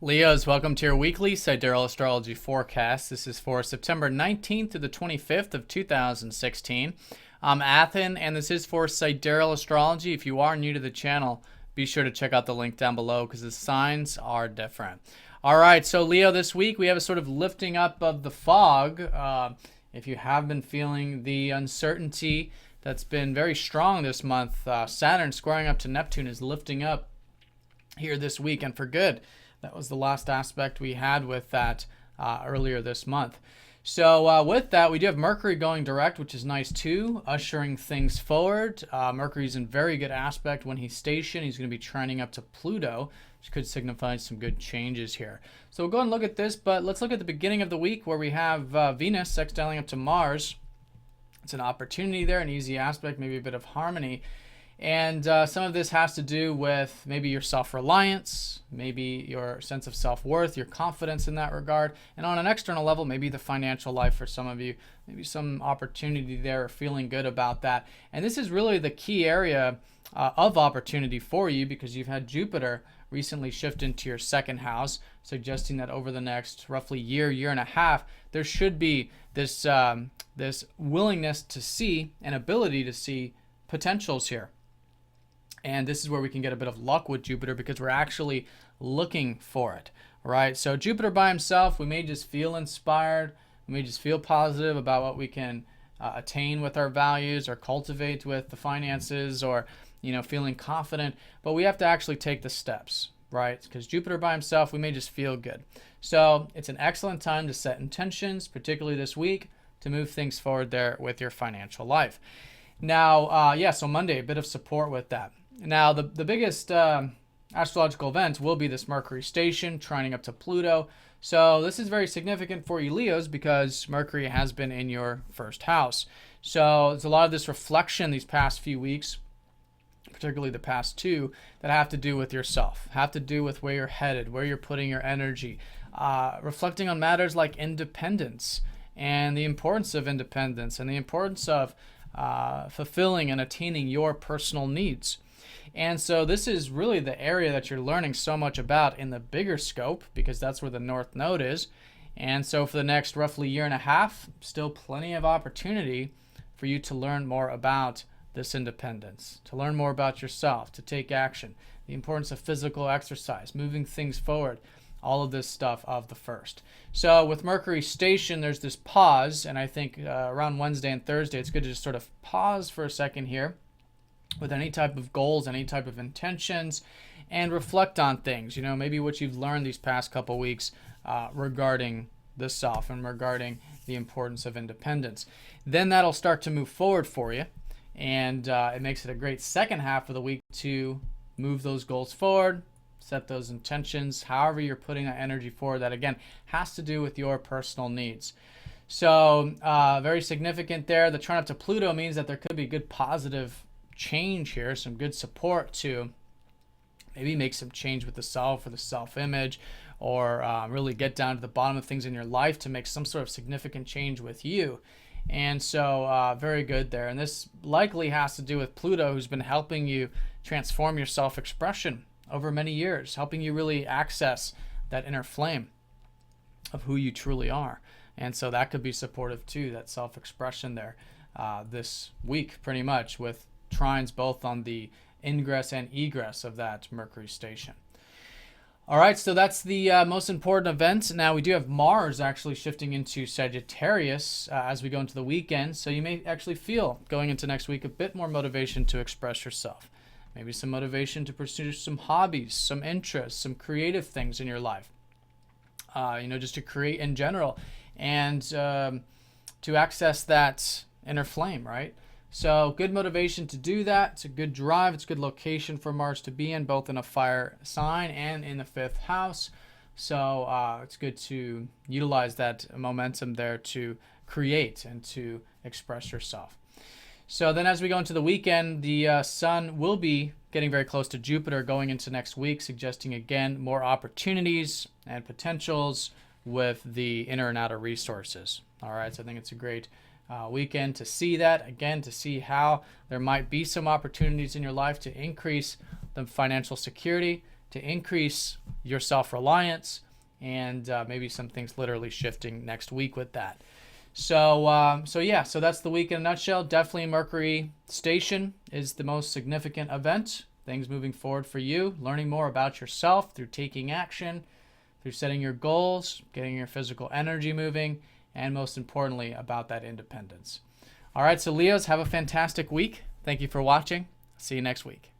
Leos, welcome to your weekly Sidereal Astrology forecast. This is for September 19th to the 25th of 2016. I'm Athen, and this is for Sidereal Astrology. If you are new to the channel, be sure to check out the link down below because the signs are different. All right, so Leo, this week we have a sort of lifting up of the fog. If you have been feeling the uncertainty that's been very strong this month, Saturn squaring up to Neptune is lifting up here this week, and for good. That was the last aspect we had with that earlier this month. So with that, we do have Mercury going direct, which is nice too, ushering things forward. Mercury's in very good aspect when he's stationed. He's going to be trining up to Pluto, which could signify some good changes here. So we'll go and look at this, but let's look at the beginning of the week where we have Venus sextiling up to Mars. It's an opportunity there, an easy aspect, maybe a bit of harmony. And some of this has to do with maybe your self-reliance, maybe your sense of self-worth, your confidence in that regard. And on an external level, maybe the financial life for some of you, maybe some opportunity there, feeling good about that. And this is really the key area of opportunity for you because you've had Jupiter recently shift into your second house, suggesting that over the next roughly year and a half, there should be this, this willingness to see and ability to see potentials here. And this is where we can get a bit of luck with Jupiter because we're actually looking for it, right? So Jupiter by himself, we may just feel inspired. We may just feel positive about what we can attain with our values or cultivate with the finances or, feeling confident. But we have to actually take the steps, right? Because Jupiter by himself, we may just feel good. So it's an excellent time to set intentions, particularly this week, to move things forward there with your financial life. Now, so Monday, a bit of support with that. Now, the biggest astrological event will be this Mercury station trining up to Pluto. So this is very significant for you Leos because Mercury has been in your first house. So there's a lot of this reflection these past few weeks, particularly the past two, that have to do with yourself, have to do with where you're headed, where you're putting your energy, reflecting on matters like independence and the importance of independence and the importance of fulfilling and attaining your personal needs. And so this is really the area that you're learning so much about in the bigger scope because that's where the North Node is. And so for the next roughly year and a half, still plenty of opportunity for you to learn more about this independence, to learn more about yourself, to take action, the importance of physical exercise, moving things forward, all of this stuff of the first. So with Mercury station, there's this pause, and I think around Wednesday and Thursday, it's good to just sort of pause for a second here with any type of goals, any type of intentions, and reflect on things, maybe what you've learned these past couple weeks regarding the self and regarding the importance of independence. Then that'll start to move forward for you, and it makes it a great second half of the week to move those goals forward, set those intentions, however you're putting that energy forward, that again has to do with your personal needs. So very significant there. The trine up to Pluto means that there could be good positive change here, some good support to maybe make some change with the self or the self-image or really get down to the bottom of things in your life to make some sort of significant change with you. And so very good there. And this likely has to do with Pluto, who's been helping you transform your self-expression over many years, helping you really access that inner flame of who you truly are. And so that could be supportive too, that self-expression there this week pretty much with trines both on the ingress and egress of that Mercury station. All right, so that's the most important event. Now we do have Mars actually shifting into Sagittarius as we go into the weekend. So you may actually feel going into next week a bit more motivation to express yourself. Maybe some motivation to pursue some hobbies, some interests, some creative things in your life. Just to create in general and to access that inner flame, right? So good motivation to do that. It's a good drive. It's a good location for Mars to be in, both in a fire sign and in the fifth house. So it's good to utilize that momentum there to create and to express yourself. So then as we go into the weekend, the sun will be getting very close to Jupiter going into next week, suggesting again more opportunities and potentials with the inner and outer resources. All right, so I think it's a great weekend to see that, again, to see how there might be some opportunities in your life to increase the financial security, to increase your self-reliance, and maybe some things literally shifting next week with that. So that's the week in a nutshell. Definitely Mercury station is the most significant event. Things moving forward for you, learning more about yourself through taking action, through setting your goals, getting your physical energy moving, and most importantly, about that independence. All right, so Leos, have a fantastic week. Thank you for watching. See you next week.